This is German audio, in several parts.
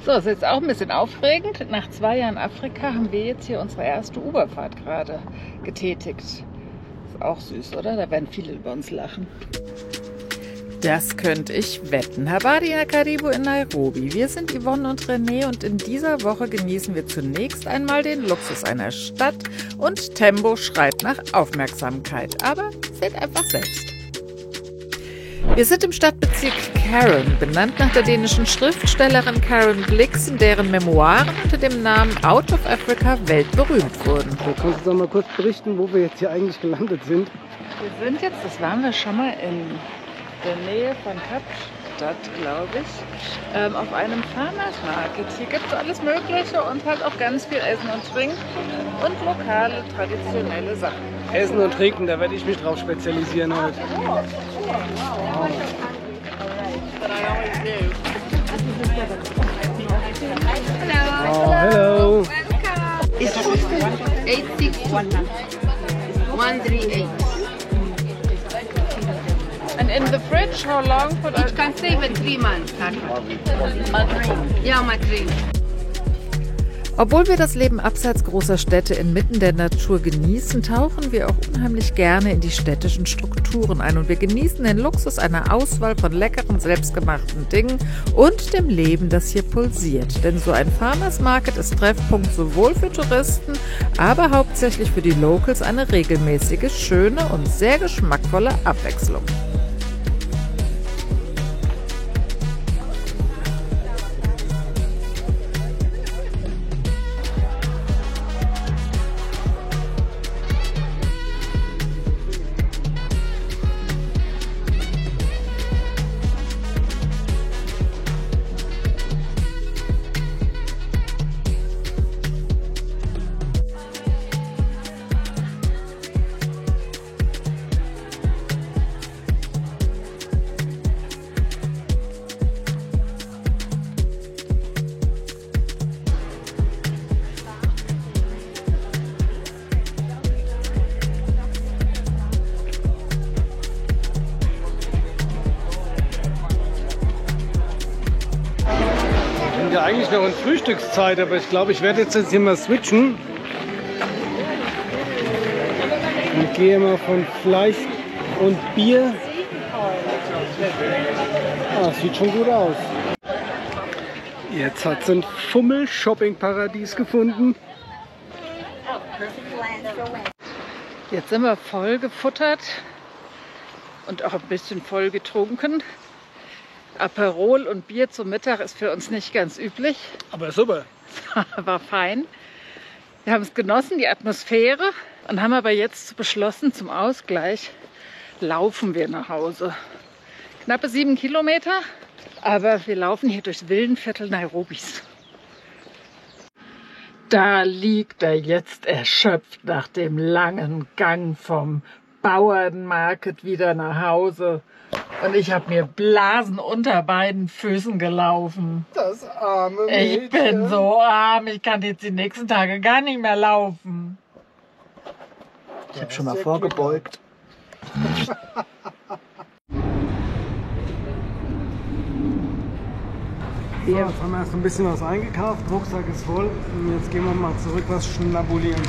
So, ist jetzt auch ein bisschen aufregend. Nach 2 Jahren Afrika haben wir jetzt hier unsere erste Uberfahrt gerade getätigt. Ist auch süß, oder? Da werden viele über uns lachen. Das könnte ich wetten. Habari Karibu in Nairobi. Wir sind Yvonne und René und in dieser Woche genießen wir zunächst einmal den Luxus einer Stadt und Tembo schreit nach Aufmerksamkeit. Aber seht einfach selbst. Wir sind im Stadtbezirk Karen, benannt nach der dänischen Schriftstellerin Karen Blixen, deren Memoiren unter dem Namen Out of Africa weltberühmt wurden. Kannst du noch mal kurz berichten, wo wir jetzt hier eigentlich gelandet sind? Wir sind jetzt, das waren wir schon mal in der Nähe von Kapstadt, glaube ich, auf einem Farmers Market. Hier gibt es alles Mögliche und halt auch ganz viel Essen und Trinken und lokale, traditionelle Sachen. Essen und Trinken, da werde ich mich drauf spezialisieren heute. Oh, hello. It's 861 138. And in the fridge, how long could It can stay for 3 months. Madrid? Yeah, Madrid. Obwohl wir das Leben abseits großer Städte inmitten der Natur genießen, tauchen wir auch unheimlich gerne in die städtischen Strukturen ein und wir genießen den Luxus einer Auswahl von leckeren, selbstgemachten Dingen und dem Leben, das hier pulsiert. Denn so ein Farmers Market ist Treffpunkt sowohl für Touristen, aber hauptsächlich für die Locals eine regelmäßige, schöne und sehr geschmackvolle Abwechslung. Ja, eigentlich noch in Frühstückszeit, aber ich glaube, ich werde jetzt hier mal switchen und gehe mal von Fleisch und Bier. Ah, sieht schon gut aus. Jetzt hat sie ein Fummel-Shopping-Paradies gefunden. Jetzt sind wir voll gefuttert und auch ein bisschen voll getrunken. Aperol und Bier zum Mittag ist für uns nicht ganz üblich. Aber super. War fein. Wir haben es genossen, die Atmosphäre, und haben aber jetzt beschlossen, zum Ausgleich laufen wir nach Hause. Knappe 7 Kilometer, aber wir laufen hier durchs Villenviertel Nairobis. Da liegt er jetzt erschöpft nach dem langen Gang vom Bauernmarkt wieder nach Hause. Und ich habe mir Blasen unter beiden Füßen gelaufen. Das arme Mädchen. Ich bin so arm, ich kann jetzt die nächsten Tage gar nicht mehr laufen. Ich habe schon mal vorgebeugt. So, jetzt haben wir erst ein bisschen was eingekauft, Rucksack ist voll und jetzt gehen wir mal zurück was schnabulieren.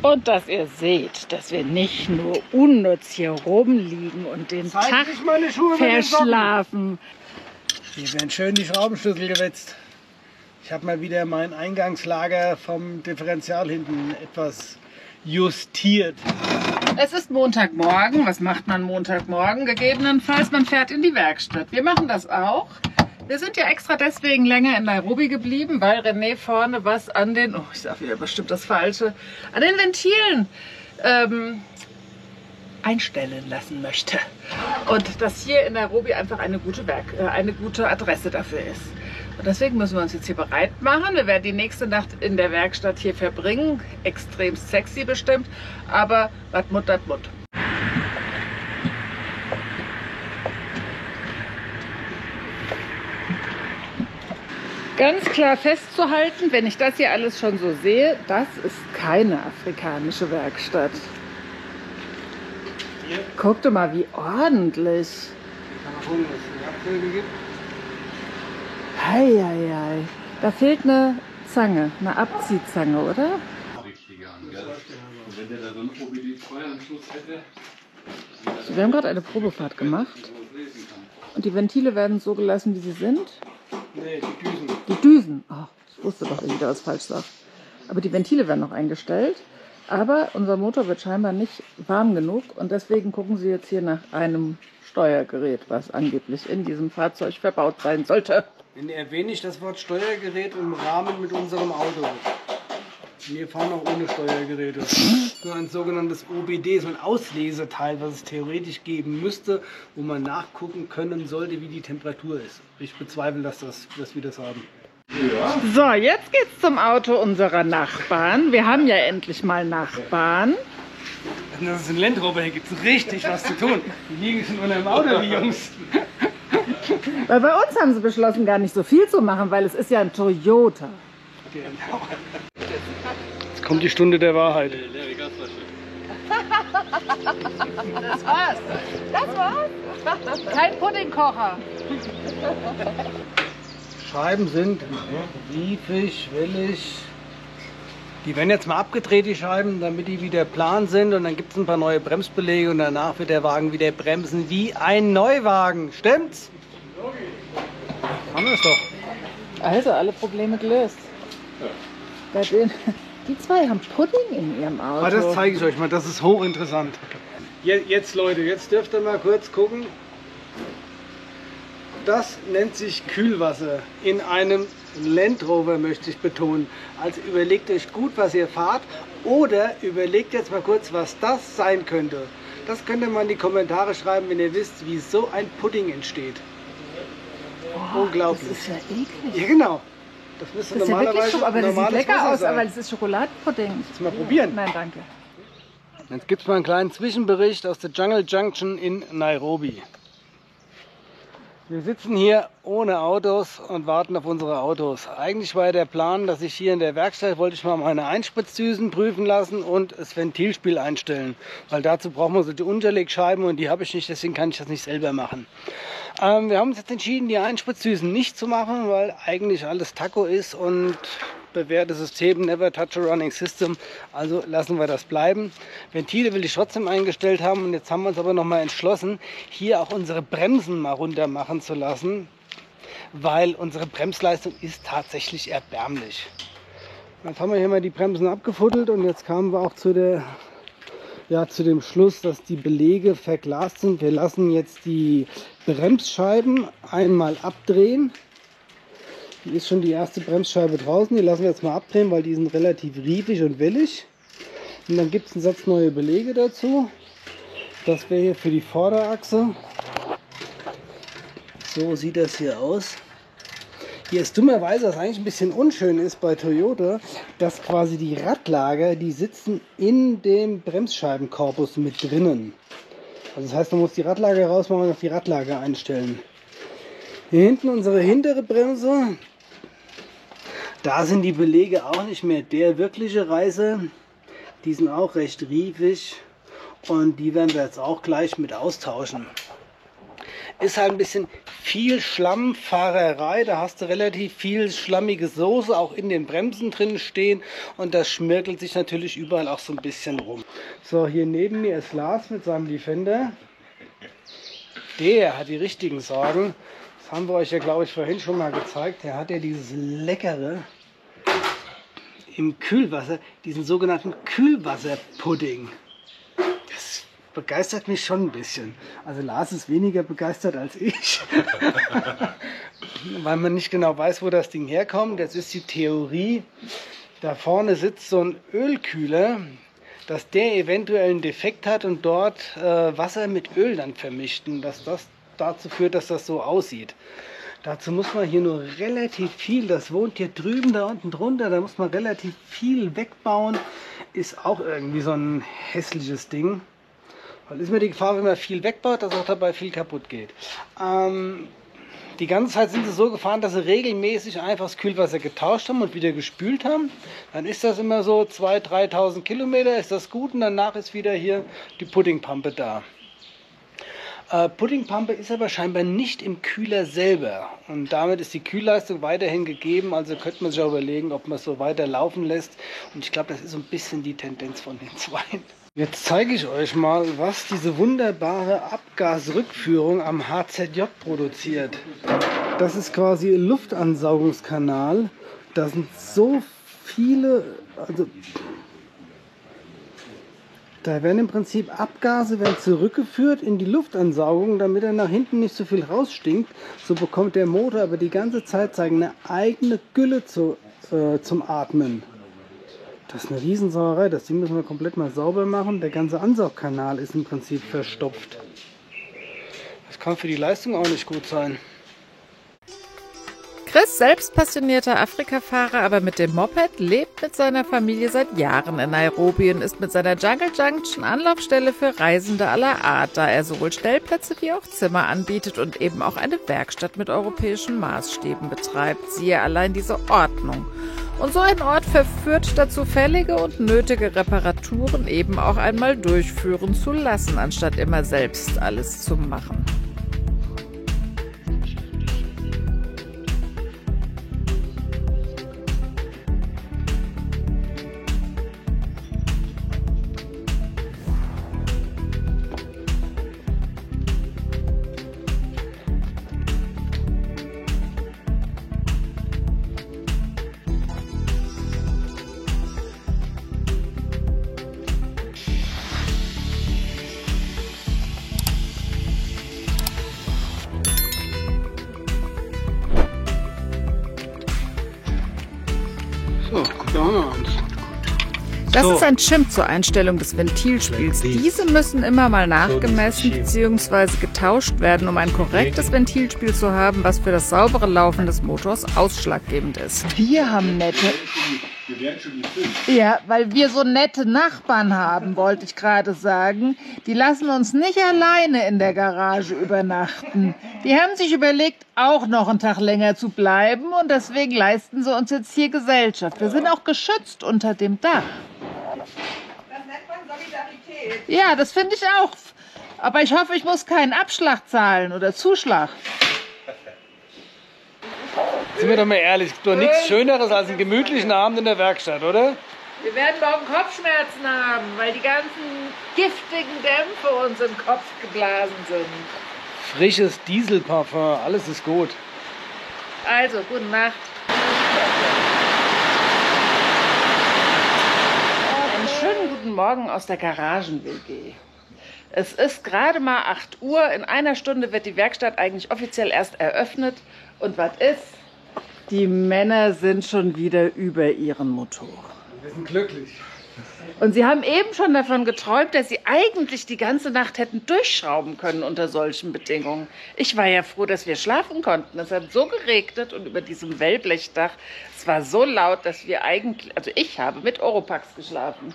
Und dass ihr seht, dass wir nicht nur unnütz hier rumliegen und den Tag verschlafen. Hier werden schön die Schraubenschlüssel gewetzt. Ich habe mal wieder mein Eingangslager vom Differential hinten etwas justiert. Es ist Montagmorgen. Was macht man Montagmorgen? Gegebenenfalls, man fährt in die Werkstatt. Wir machen das auch. Wir sind ja extra deswegen länger in Nairobi geblieben, weil René vorne was an den, oh, ich sage wieder bestimmt das Falsche, an den Ventilen einstellen lassen möchte. Und dass hier in Nairobi einfach eine gute Adresse dafür ist. Und deswegen müssen wir uns jetzt hier bereit machen. Wir werden die nächste Nacht in der Werkstatt hier verbringen. Extrem sexy bestimmt, aber wat mut, dat mut. Ganz klar festzuhalten, wenn ich das hier alles schon so sehe, das ist keine afrikanische Werkstatt. Hier. Guck doch mal, wie ordentlich. Kann man gucken, was es für Abzüge gibt. Heieiei. Da fehlt eine Zange, eine Abziehzange, oder? Wenn der da so einen OBD2-Anschluss hätte. So, wir haben gerade eine Probefahrt gemacht. Und die Ventile werden so gelassen, wie sie sind. Nee, die Düsen. Die Düsen. Oh, ich wusste doch, dass ich wieder was falsch sage. Aber die Ventile werden noch eingestellt. Aber unser Motor wird scheinbar nicht warm genug. Und deswegen gucken Sie jetzt hier nach einem Steuergerät, was angeblich in diesem Fahrzeug verbaut sein sollte. Wenn erwähne ich das Wort Steuergerät im Rahmen mit unserem Auto. Wir fahren auch ohne Steuergeräte. So ein sogenanntes OBD, so ein Ausleseteil, was es theoretisch geben müsste, wo man nachgucken können sollte, wie die Temperatur ist. Ich bezweifle, dass wir das haben. So, jetzt geht's zum Auto unserer Nachbarn. Wir haben ja endlich mal Nachbarn. Das ist ein Land Rover, hier gibt es richtig was zu tun. Die liegen schon unter dem Auto, die Jungs. Weil bei uns haben sie beschlossen, gar nicht so viel zu machen, weil es ist ja ein Toyota. Genau. Jetzt kommt die Stunde der Wahrheit. Das war's. Das war's. Kein Puddingkocher. Scheiben sind riefig, wellig. Die werden jetzt mal abgedreht, die Scheiben, damit die wieder plan sind. Und dann gibt es ein paar neue Bremsbeläge und danach wird der Wagen wieder bremsen wie ein Neuwagen. Stimmt's? Haben wir es doch. Also, alle Probleme gelöst. Bei denen, die zwei haben Pudding in ihrem Auto. Aber das zeige ich euch mal, das ist hochinteressant. Jetzt Leute, jetzt dürft ihr mal kurz gucken. Das nennt sich Kühlwasser in einem Land Rover, möchte ich betonen. Also überlegt euch gut, was ihr fahrt, oder überlegt jetzt mal kurz, was das sein könnte. Das könnt ihr mal in die Kommentare schreiben, wenn ihr wisst, wie so ein Pudding entsteht. Oh, unglaublich. Das ist ja eklig. Ja genau. Das müsste Das ist ja normalerweise wirklich aber das sieht normales lecker Wasser aus, sein. aber das ist Schokoladenpudding. Jetzt mal probieren. Nein, danke. Jetzt gibt es mal einen kleinen Zwischenbericht aus der Jungle Junction in Nairobi. Wir sitzen hier ohne Autos und warten auf unsere Autos. Eigentlich war ja der Plan, dass ich hier in der Werkstatt wollte ich mal meine Einspritzdüsen prüfen lassen und das Ventilspiel einstellen. Weil dazu braucht man so die Unterlegscheiben und die habe ich nicht, deswegen kann ich das nicht selber machen. Wir haben uns jetzt entschieden, die Einspritzdüsen nicht zu machen, weil eigentlich alles Taco ist und bewährtes System, never touch a running system, also lassen wir das bleiben. Ventile will ich trotzdem eingestellt haben und jetzt haben wir uns aber noch mal entschlossen, hier auch unsere Bremsen mal runter machen zu lassen, weil unsere Bremsleistung ist tatsächlich erbärmlich. Jetzt haben wir hier mal die Bremsen abgefuddelt und jetzt kamen wir auch zu dem Schluss, dass die Belege verglast sind. Wir lassen jetzt die Bremsscheiben einmal abdrehen. Hier ist schon die erste Bremsscheibe draußen. Die lassen wir jetzt mal abdrehen, weil die sind relativ riefig und wellig. Und dann gibt es einen Satz neue Belege dazu. Das wäre hier für die Vorderachse. So sieht das hier aus. Hier ist dummerweise, was eigentlich ein bisschen unschön ist bei Toyota, dass quasi die Radlager, die sitzen in dem Bremsscheibenkorpus mit drinnen. Also das heißt, man muss die Radlager rausmachen und auf die Radlager einstellen. Hier hinten unsere hintere Bremse. Da sind die Belege auch nicht mehr der wirkliche Reißer. Die sind auch recht riefig und die werden wir jetzt auch gleich mit austauschen. Ist halt ein bisschen viel Schlammfahrerei, da hast du relativ viel schlammige Soße auch in den Bremsen drin stehen und das schmirgelt sich natürlich überall auch so ein bisschen rum. So, hier neben mir ist Lars mit seinem Defender. Der hat die richtigen Sorgen. Das haben wir euch ja, glaube ich, vorhin schon mal gezeigt. Der hat ja dieses leckere im Kühlwasser, diesen sogenannten Kühlwasserpudding. Das begeistert mich schon ein bisschen. Also Lars ist weniger begeistert als ich, weil man nicht genau weiß, wo das Ding herkommt. Das ist die Theorie, da vorne sitzt so ein Ölkühler, dass der eventuell einen Defekt hat und dort Wasser mit Öl dann vermischt und dass das dazu führt, dass das so aussieht. Dazu muss man hier nur relativ viel, das wohnt hier drüben da unten drunter, da muss man relativ viel wegbauen. Ist auch irgendwie so ein hässliches Ding. Weil ist mir die Gefahr, wenn man viel wegbaut, dass auch dabei viel kaputt geht. Die ganze Zeit sind sie so gefahren, dass sie regelmäßig einfach das Kühlwasser getauscht haben und wieder gespült haben. Dann ist das immer so 2.000, 3.000 Kilometer, ist das gut und danach ist wieder hier die Puddingpampe da. Puddingpampe ist aber scheinbar nicht im Kühler selber und damit ist die Kühlleistung weiterhin gegeben, also könnte man sich auch überlegen, ob man es so weiter laufen lässt und ich glaube, das ist so ein bisschen die Tendenz von den Zweien. Jetzt zeige ich euch mal, was diese wunderbare Abgasrückführung am HZJ produziert. Das ist quasi ein Luftansaugungskanal, da sind so viele, also da werden im Prinzip Abgase zurückgeführt in die Luftansaugung, damit er nach hinten nicht so viel rausstinkt. So bekommt der Motor aber die ganze Zeit eine eigene Gülle zum Atmen. Das ist eine Riesensauerei. Das Ding müssen wir komplett mal sauber machen. Der ganze Ansaugkanal ist im Prinzip verstopft. Das kann für die Leistung auch nicht gut sein. Chris, selbst passionierter Afrika-Fahrer, aber mit dem Moped, lebt mit seiner Familie seit Jahren in Nairobi und ist mit seiner Jungle Junction Anlaufstelle für Reisende aller Art, da er sowohl Stellplätze wie auch Zimmer anbietet und eben auch eine Werkstatt mit europäischen Maßstäben betreibt. Siehe allein diese Ordnung. Und so ein Ort verführt dazu, fällige und nötige Reparaturen eben auch einmal durchführen zu lassen, anstatt immer selbst alles zu machen. So, guck da mal an. Das So. ist ein Chimp zur Einstellung des Ventilspiels. Diese müssen immer mal nachgemessen bzw. getauscht werden, um ein korrektes Ventilspiel zu haben, was für das saubere Laufen des Motors ausschlaggebend ist. Wir haben nette... Ja, weil wir so nette Nachbarn haben, wollte ich gerade sagen. Die lassen uns nicht alleine in der Garage übernachten. Die haben sich überlegt, auch noch einen Tag länger zu bleiben und deswegen leisten sie uns jetzt hier Gesellschaft. Wir sind auch geschützt unter dem Dach. Das nennt man Solidarität. Ja, das finde ich auch. Aber ich hoffe, ich muss keinen Abschlag zahlen oder Zuschlag. Sind wir doch mal ehrlich, doch nichts Schöneres als einen gemütlichen Abend in der Werkstatt, oder? Wir werden morgen Kopfschmerzen haben, weil die ganzen giftigen Dämpfe uns in den Kopf geblasen sind. Frisches Dieselparfum, alles ist gut. Also, gute Nacht. Einen schönen guten Morgen aus der Garagen-WG. Es ist gerade mal 8 Uhr. In einer Stunde wird die Werkstatt eigentlich offiziell erst eröffnet. Und was ist? Die Männer sind schon wieder über ihren Motor. Wir sind glücklich. Und sie haben eben schon davon geträumt, dass sie eigentlich die ganze Nacht hätten durchschrauben können unter solchen Bedingungen. Ich war ja froh, dass wir schlafen konnten. Es hat so geregnet und über diesem Wellblechdach, es war so laut, dass wir eigentlich, also ich habe mit Oropax geschlafen.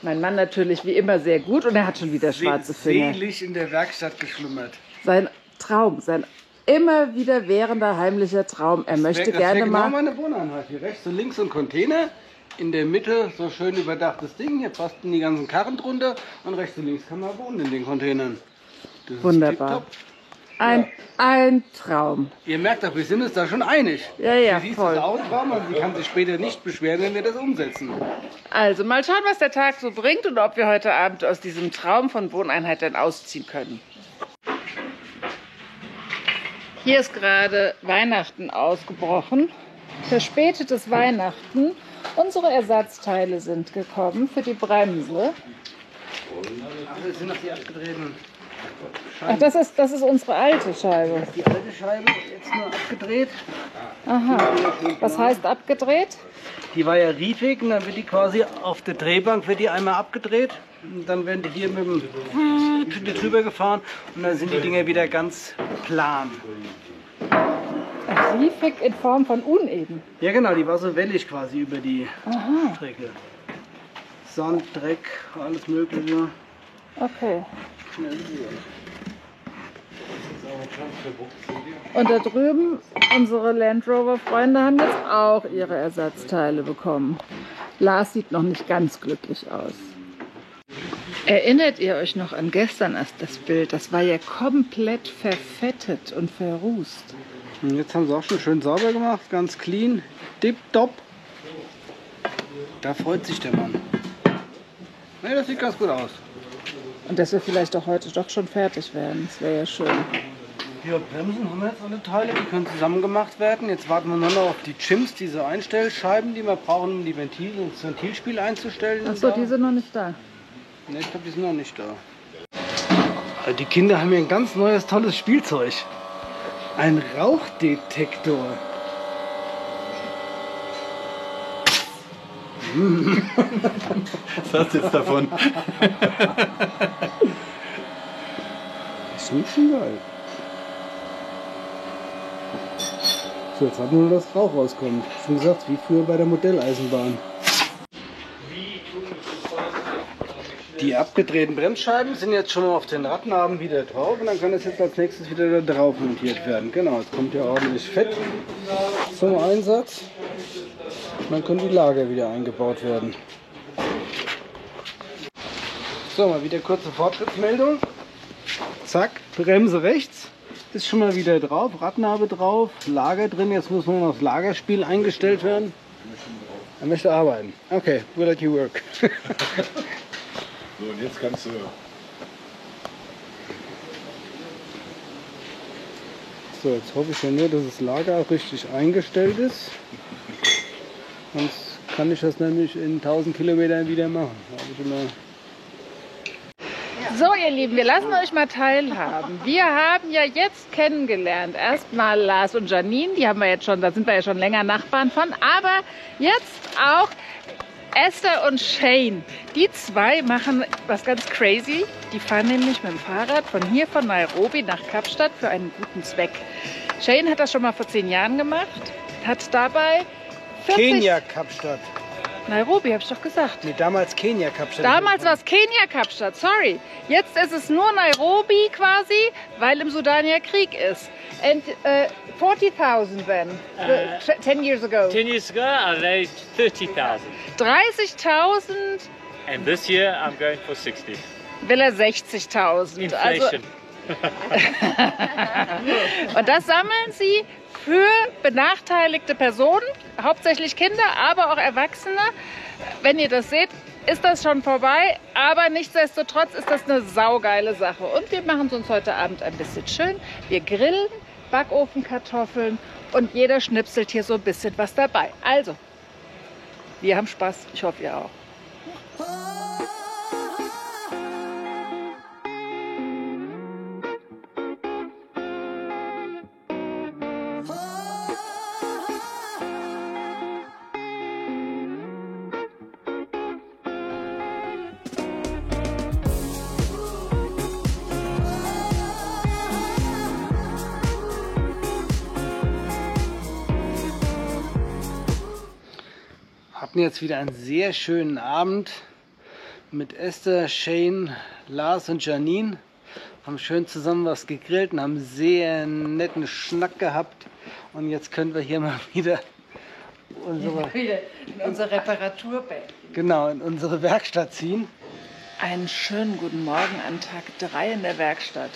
Mein Mann natürlich wie immer sehr gut und er hat schon wieder schwarze Finger. Selig in der Werkstatt geschlummert. Sein Traum, sein immer wieder währender heimlicher Traum. Er möchte gerne genau mal... meine Wohneinheit. Hier rechts und links so ein Container. In der Mitte so schön überdachtes Ding. Hier passen die ganzen Karren drunter. Und rechts und links kann man wohnen in den Containern. Das ist Wunderbar. tipptopp. Ein Traum. Ihr merkt doch, wir sind uns da schon einig. Ja, ja, Sie siehst voll. das auch Traum und sie kann sich später nicht beschweren, wenn wir das umsetzen. Also mal schauen, was der Tag so bringt und ob wir heute Abend aus diesem Traum von Wohneinheit dann ausziehen können. Hier ist gerade Weihnachten ausgebrochen. Verspätetes Weihnachten. Unsere Ersatzteile sind gekommen für die Bremse. Ach, das sind noch die abgedrehten Ach, Scheiben. das ist unsere alte Scheibe. Die alte Scheibe jetzt nur abgedreht. Aha. Was heißt abgedreht? Die war ja riefig und dann wird die quasi auf der Drehbank wird die einmal abgedreht. Und dann werden die hier mit dem drüber gefahren und dann sind die Dinger wieder ganz plan. Ach, riefig in Form von uneben. Ja genau, die war so wellig quasi über die Strecke. Sand, Dreck, alles mögliche. Okay. Schnell rüber. Und da drüben, unsere Land Rover-Freunde haben jetzt auch ihre Ersatzteile bekommen. Lars sieht noch nicht ganz glücklich aus. Erinnert ihr euch noch an gestern erst das Bild? Das war ja komplett verfettet und verrußt. Und jetzt haben sie auch schon schön sauber gemacht, ganz clean, tipptopp. Da freut sich der Mann. Ne, das sieht ganz gut aus. Und dass wir vielleicht auch heute doch schon fertig werden. Das wäre ja schön. Hier Bremsen haben wir jetzt alle Teile, die können zusammen gemacht werden. Jetzt warten wir nur noch auf die Chims, diese Einstellscheiben, die wir brauchen, um die Ventile und das Ventilspiel einzustellen. Achso, die sind noch nicht da. Ne, ich glaube, die sind noch nicht da. Also die Kinder haben hier ein ganz neues, tolles Spielzeug. Ein Rauchdetektor. Was hast du jetzt davon? Das ist nicht schon geil. So, jetzt hat nur noch das Rauch rauskommt. Schon gesagt, wie früher bei der Modelleisenbahn. Die abgedrehten Bremsscheiben sind jetzt schon auf den Radnaben wieder drauf und dann kann es jetzt als nächstes wieder da drauf montiert werden. Genau, jetzt kommt ja ordentlich Fett zum Einsatz. Und dann können die Lager wieder eingebaut werden. So, mal wieder kurze Fortschrittsmeldung. Zack, Bremse rechts. Ist schon mal wieder drauf, Radnabe drauf, Lager drin. Jetzt muss nur noch das Lagerspiel eingestellt werden. Er möchte arbeiten. Okay, we'll let you work. So, und jetzt kannst du. So, jetzt hoffe ich ja nur, dass das Lager auch richtig eingestellt ist. Sonst kann ich das nämlich in 1000 Kilometern wieder machen. Da habe ich immer So, ihr Lieben, wir lassen euch mal teilhaben. Wir haben ja jetzt kennengelernt, erstmal Lars und Janine, die haben wir jetzt schon, da sind wir ja schon länger Nachbarn von, aber jetzt auch Esther und Shane. Die zwei machen was ganz crazy. Die fahren nämlich mit dem Fahrrad von hier, von Nairobi nach Kapstadt für einen guten Zweck. Shane hat das schon mal vor 10 Jahren gemacht, hat dabei 40... Kenia-Kapstadt. Nairobi, habe ich doch gesagt. Nee, damals Kenia-Kapstadt. Damals war es Kenia-Kapstadt, sorry. Jetzt ist es nur Nairobi quasi, weil im Sudan ja Krieg ist. And 40,000 then, 10 years ago. 10 years ago, I raised 30,000. 30.000 And this year, I'm going for 60. will er 60.000. Inflation. Und das sammeln sie für benachteiligte Personen, hauptsächlich Kinder, aber auch Erwachsene. Wenn ihr das seht, ist das schon vorbei, aber nichtsdestotrotz ist das eine saugeile Sache. Und wir machen es uns heute Abend ein bisschen schön. Wir grillen, Backofenkartoffeln und jeder schnipselt hier so ein bisschen was dabei. Also, wir haben Spaß, ich hoffe ihr auch. Hatten jetzt wieder einen sehr schönen Abend mit Esther, Shane, Lars und Janine. Haben schön zusammen was gegrillt und haben einen sehr netten Schnack gehabt. Und jetzt können wir hier mal wieder in unser Reparaturbett. Genau, in unsere Werkstatt ziehen. Einen schönen guten Morgen an Tag 3 in der Werkstatt.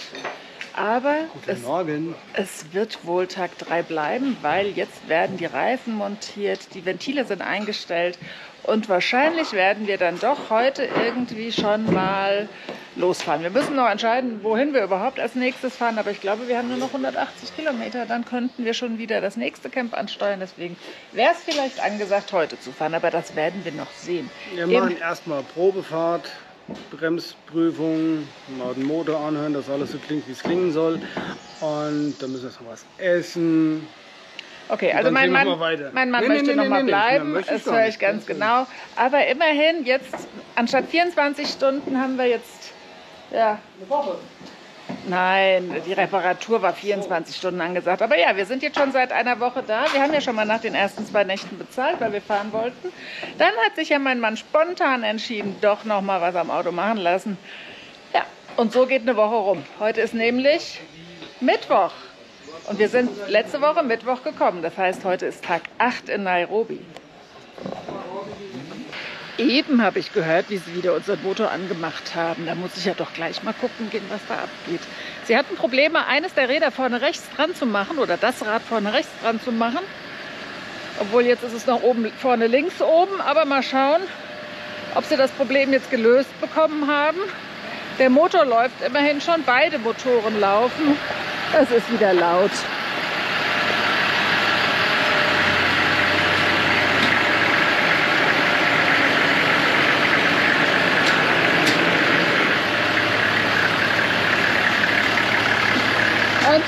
Aber Guten Morgen. es wird wohl Tag 3 bleiben, weil jetzt werden die Reifen montiert, die Ventile sind eingestellt und wahrscheinlich werden wir dann doch heute irgendwie schon mal losfahren. Wir müssen noch entscheiden, wohin wir überhaupt als nächstes fahren, aber ich glaube, wir haben nur noch 180 Kilometer, dann könnten wir schon wieder das nächste Camp ansteuern. Deswegen wäre es vielleicht angesagt, heute zu fahren, aber das werden wir noch sehen. Wir machen erstmal Probefahrt, Bremsprüfung, mal den Motor anhören, dass alles so klingt, wie es klingen soll. Und dann müssen wir noch was essen. Okay, Und also dann mein sehen wir Mann, mal weiter. mein Mann Nee, möchte noch mal nee, bleiben, möchte ich das gar höre nicht. ich ganz genau. Aber immerhin, jetzt anstatt 24 Stunden haben wir jetzt, ja, eine Woche. Nein, die Reparatur war 24 Stunden angesagt. Aber ja, wir sind jetzt schon seit einer Woche da. Wir haben ja schon mal nach den ersten 2 Nächten bezahlt, weil wir fahren wollten. Dann hat sich ja mein Mann spontan entschieden, doch noch mal was am Auto machen lassen. Ja, und so geht eine Woche rum. Heute ist nämlich Mittwoch. Und wir sind letzte Woche Mittwoch gekommen. Das heißt, heute ist Tag 8 in Nairobi. Eben habe ich gehört, wie sie wieder unseren Motor angemacht haben. Da muss ich ja doch gleich mal gucken gehen, was da abgeht. Sie hatten Probleme, eines der Räder vorne rechts dran zu machen oder das Rad vorne rechts dran zu machen. Obwohl jetzt ist es noch oben, vorne links oben. Aber mal schauen, ob sie das Problem jetzt gelöst bekommen haben. Der Motor läuft immerhin schon, beide Motoren laufen. Es ist wieder laut. Und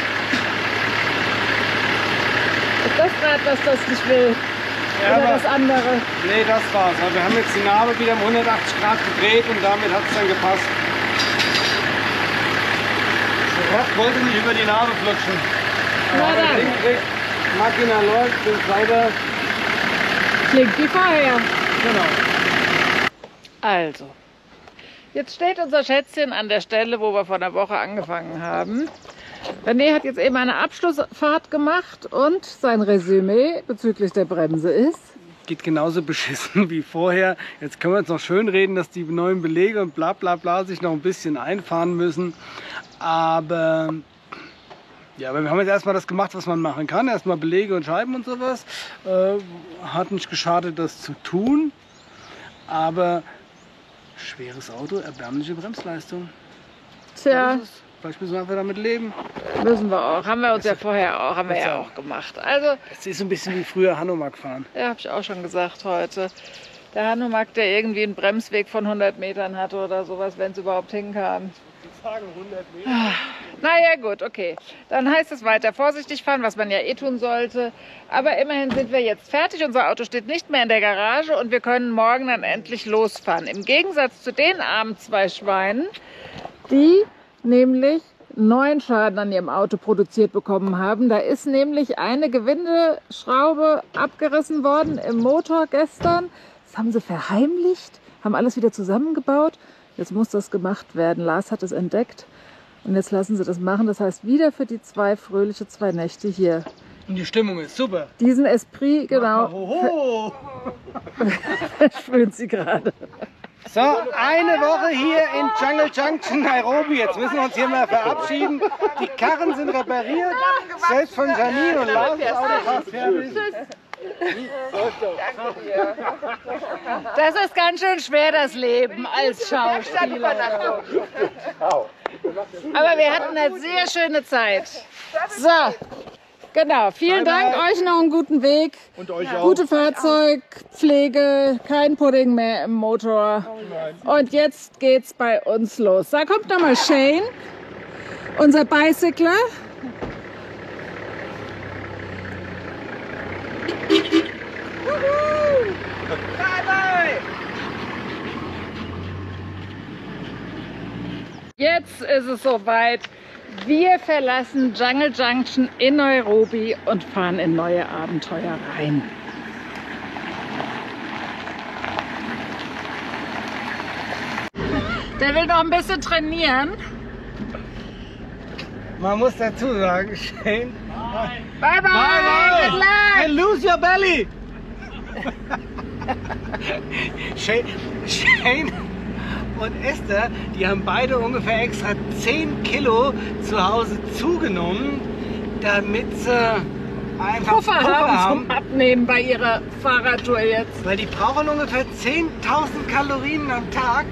ist das Rad, was das nicht will? Ja, Oder das andere? Nee, das war's. Also wir haben jetzt die Narbe wieder um 180 Grad gedreht und damit hat es dann gepasst. Das Rad wollte nicht über die Narbe flutschen. Na dann. Makina läuft, sind sauber. Klingt wie vorher. Genau. Also, jetzt steht unser Schätzchen an der Stelle, wo wir vor einer Woche angefangen haben. René hat jetzt eben eine Abschlussfahrt gemacht und sein Resümee bezüglich der Bremse ist: Geht genauso beschissen wie vorher. Jetzt können wir uns noch schön reden, dass die neuen Belege und bla bla bla sich noch ein bisschen einfahren müssen. Aber ja, wir haben jetzt erstmal das gemacht, was man machen kann. Erstmal Belege und Scheiben und sowas. Hat nicht geschadet, das zu tun. Aber schweres Auto, erbärmliche Bremsleistung. Tja, Vielleicht müssen wir einfach damit leben. müssen wir auch. Haben wir uns ja vorher auch, haben wir ja auch gemacht. Also, Es ist ein bisschen wie früher Hanomag fahren. ja, habe ich auch schon gesagt heute. Der Hanomag, der irgendwie einen Bremsweg von 100 Metern hatte oder sowas, wenn es überhaupt hinkam. Sagen 100 Meter. Naja, gut, okay. Dann heißt es weiter vorsichtig fahren, was man ja eh tun sollte. Aber immerhin sind wir jetzt fertig. Unser Auto steht nicht mehr in der Garage und wir können morgen dann endlich losfahren. Im Gegensatz zu den armen 2 Schweinen, die nämlich neuen Schaden an ihrem Auto produziert bekommen haben. Da ist nämlich eine Gewindeschraube abgerissen worden im Motor gestern. Das haben sie verheimlicht, haben alles wieder zusammengebaut. Jetzt muss das gemacht werden. Lars hat es entdeckt und jetzt lassen sie das machen. Das heißt, wieder für die 2 fröhliche 2 Nächte hier. Und die Stimmung ist super. Diesen Esprit, genau, Hoho. versprühen sie gerade. So, eine Woche hier in Jungle Junction, Nairobi. Jetzt müssen wir uns hier mal verabschieden. Die Karren sind repariert. Selbst von Janine und Lars ist Auto fast fertig. Das ist ganz schön schwer, das Leben als Schauspieler. Aber wir hatten eine sehr schöne Zeit. So, genau. Vielen Dank, euch noch einen guten Weg. Und euch auch. Gute Fahrzeugpflege, kein Pudding mehr im Motor. Und jetzt geht's bei uns los. Da kommt nochmal Shane, unser Bicycler. Jetzt ist es soweit. Wir verlassen Jungle Junction in Nairobi und fahren in neue Abenteuer rein. Der will noch ein bisschen trainieren. Man muss dazu sagen, Shane. Bye bye! Good luck! And lose your belly! Shane und Esther, die haben beide ungefähr extra 10 Kilo zu Hause zugenommen, damit sie einfach Puffer haben zum Abnehmen bei ihrer Fahrradtour jetzt. Weil die brauchen ungefähr 10.000 Kalorien am Tag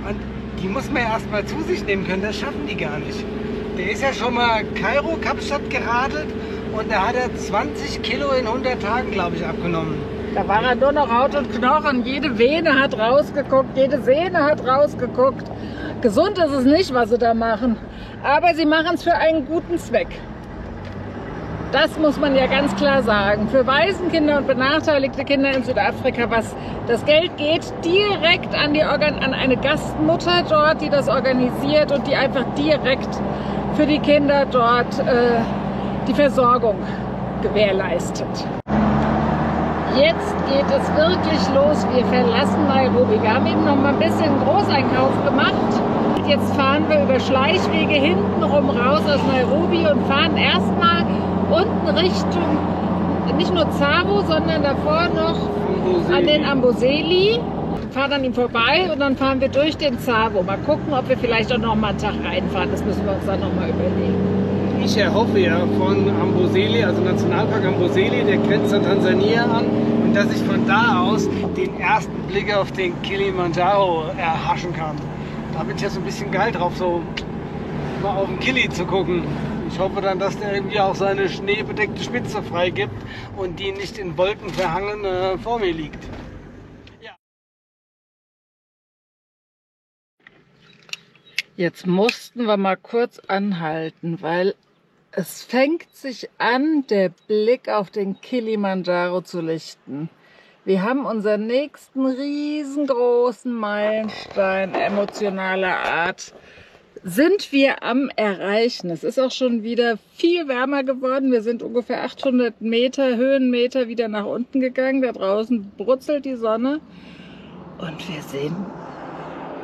und die muss man ja erstmal zu sich nehmen können, das schaffen die gar nicht. Der ist ja schon mal Kairo, Kapstadt geradelt und da hat er 20 Kilo in 100 Tagen, glaube ich, abgenommen. Da war er nur noch Haut und Knochen. Jede Vene hat rausgeguckt, jede Sehne hat rausgeguckt. Gesund ist es nicht, was sie da machen. Aber sie machen es für einen guten Zweck. Das muss man ja ganz klar sagen. Für Waisenkinder und benachteiligte Kinder in Südafrika, was das Geld geht direkt an eine Gastmutter dort, die das organisiert und die einfach direkt für die Kinder dort die Versorgung gewährleistet. Jetzt geht es wirklich los. Wir verlassen Nairobi. Wir haben eben noch mal ein bisschen Großeinkauf gemacht. jetzt fahren wir über Schleichwege hintenrum raus aus Nairobi und fahren erstmal unten Richtung, nicht nur Tsavo, sondern davor noch an den Amboseli. Fahren an ihm vorbei und dann fahren wir durch den Tsavo. Mal gucken, ob wir vielleicht auch noch mal einen Tag reinfahren. Das müssen wir uns dann noch mal überlegen. Ich erhoffe ja von Amboseli, also Nationalpark Amboseli, der grenzt an Tansania an, und dass ich von da aus den ersten Blick auf den Kilimanjaro erhaschen kann. Da bin ich ja so ein bisschen geil drauf, so mal auf den Kili zu gucken. Ich hoffe dann, dass der irgendwie auch seine schneebedeckte Spitze freigibt und die nicht in Wolken verhangen vor mir liegt. Jetzt mussten wir mal kurz anhalten, weil es fängt sich an, der Blick auf den Kilimanjaro zu lichten. Wir haben unseren nächsten riesengroßen Meilenstein emotionaler Art. Sind wir am Erreichen. Es ist auch schon wieder viel wärmer geworden. Wir sind ungefähr 800 Meter, Höhenmeter wieder nach unten gegangen. Da draußen brutzelt die Sonne und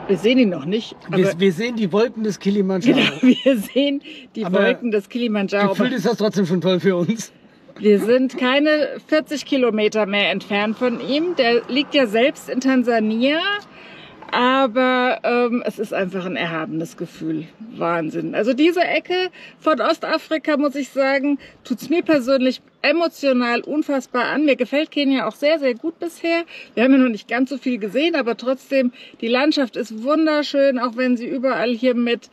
wir sehen ihn noch nicht. Wir sehen die Wolken des Kilimanjaro. Genau, wir sehen die Wolken des Kilimanjaro. Gefühlt ist das trotzdem schon toll für uns. Wir sind keine 40 Kilometer mehr entfernt von ihm. Der liegt ja selbst in Tansania. Aber es ist einfach ein erhabenes Gefühl. Wahnsinn. Also diese Ecke von Ostafrika, muss ich sagen, tut's mir persönlich emotional unfassbar an. Mir gefällt Kenia auch sehr, sehr gut bisher. Wir haben ja noch nicht ganz so viel gesehen, aber trotzdem, die Landschaft ist wunderschön, auch wenn sie überall hier mit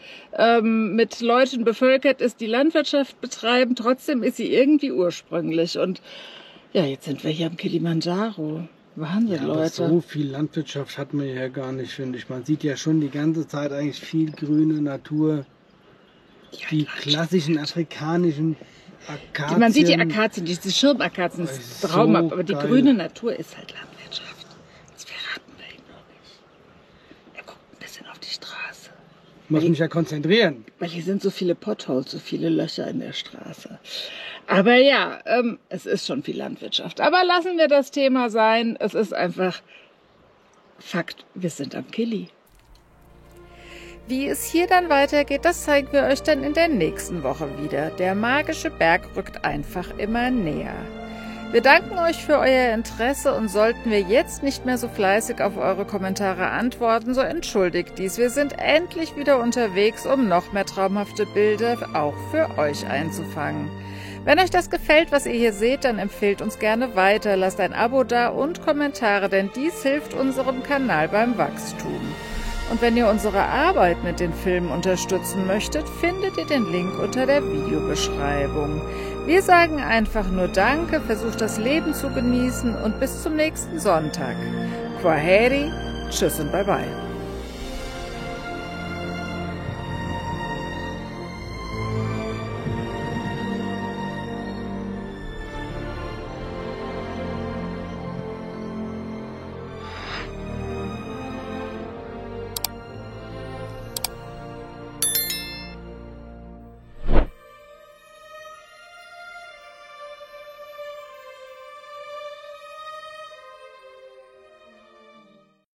Leuten bevölkert ist, die Landwirtschaft betreiben. Trotzdem ist sie irgendwie ursprünglich. Und ja, jetzt sind wir hier am Kilimanjaro. Wahnsinn, ja, Leute. So viel Landwirtschaft hat man ja gar nicht, finde ich. Man sieht ja schon die ganze Zeit eigentlich viel grüne Natur. Die klassischen afrikanischen Akazien. Man sieht die Akazien, diese Schirmakazien, das ist traumhaft. Aber die grüne Natur ist halt Landwirtschaft. Das verraten wir ihm noch nicht. Er guckt ein bisschen auf die Straße. Ich muss mich ja konzentrieren. Weil hier sind so viele Potholes, so viele Löcher in der Straße. Aber ja, es ist schon viel Landwirtschaft. Aber lassen wir das Thema sein. Es ist einfach Fakt, wir sind am Kili. Wie es hier dann weitergeht, das zeigen wir euch dann in der nächsten Woche wieder. Der magische Berg rückt einfach immer näher. Wir danken euch für euer Interesse und sollten wir jetzt nicht mehr so fleißig auf eure Kommentare antworten, so entschuldigt dies. Wir sind endlich wieder unterwegs, um noch mehr traumhafte Bilder auch für euch einzufangen. Wenn euch das gefällt, was ihr hier seht, dann empfehlt uns gerne weiter, lasst ein Abo da und Kommentare, denn dies hilft unserem Kanal beim Wachstum. Und wenn ihr unsere Arbeit mit den Filmen unterstützen möchtet, findet ihr den Link unter der Videobeschreibung. Wir sagen einfach nur Danke, versucht das Leben zu genießen und bis zum nächsten Sonntag. Kwaheri, tschüss und bye bye.